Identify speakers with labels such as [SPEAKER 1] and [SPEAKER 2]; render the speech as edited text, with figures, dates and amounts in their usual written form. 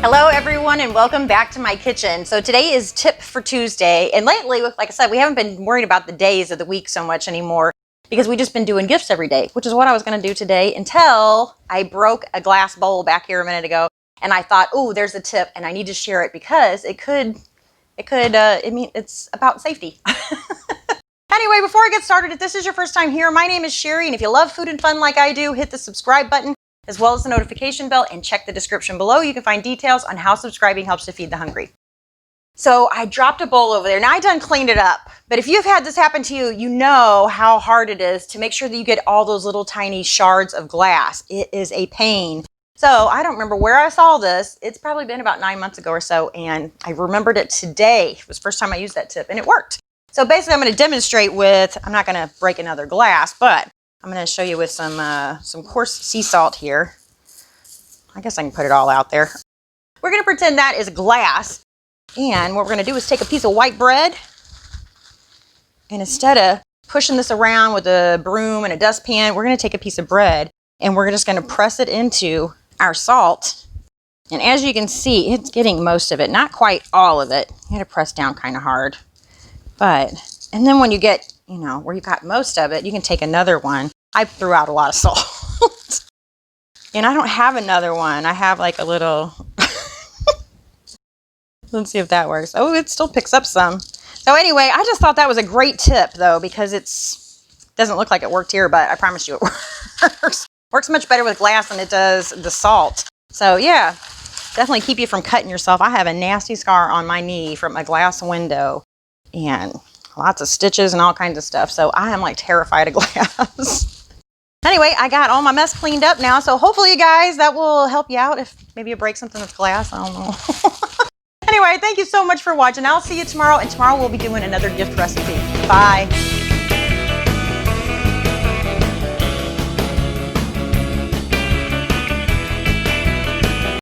[SPEAKER 1] Hello everyone and welcome back to my kitchen. So today is tip for Tuesday, and lately, like I said, we haven't been worried about the days of the week so much anymore because we've just been doing gifts every day, which is what I was going to do today until I broke a glass bowl back here a minute ago, and I thought, oh, there's a tip and I need to share it because it's about safety. Anyway, before I get started, if this is your first time here, my name is Sherry, and if you love food and fun like I do, hit the subscribe button as well as the notification bell, and check the description below. You can find details on how subscribing helps to feed the hungry. So I dropped a bowl over there. Now I done cleaned it up, but if you've had this happen to you, you know how hard it is to make sure that you get all those little tiny shards of glass. It is a pain. So I don't remember where I saw this. It's probably been about 9 months ago or so, and I remembered it today. It was the first time I used that tip, and it worked. So basically I'm going to demonstrate with, I'm not going to break another glass, but I'm going to show you with some coarse sea salt here. I guess I can put it all out there. We're going to pretend that is glass. And what we're going to do is take a piece of white bread. And instead of pushing this around with a broom and a dustpan, we're going to take a piece of bread and we're just going to press it into our salt. And as you can see, it's getting most of it, not quite all of it. You got to press down kind of hard. And then when you get, where you got most of it, you can take another one. I threw out a lot of salt. And I don't have another one. I have like a little, let's see if that works. Oh, it still picks up some. So anyway, I just thought that was a great tip though, because doesn't look like it worked here, but I promise you it works. Works much better with glass than it does the salt. So yeah, definitely keep you from cutting yourself. I have a nasty scar on my knee from a glass window and lots of stitches and all kinds of stuff. So I am like terrified of glass. Anyway, I got all my mess cleaned up now. So hopefully you guys, that will help you out if maybe you break something with glass. I don't know. Anyway, thank you so much for watching. I'll see you tomorrow, and tomorrow we'll be doing another gift recipe. Bye.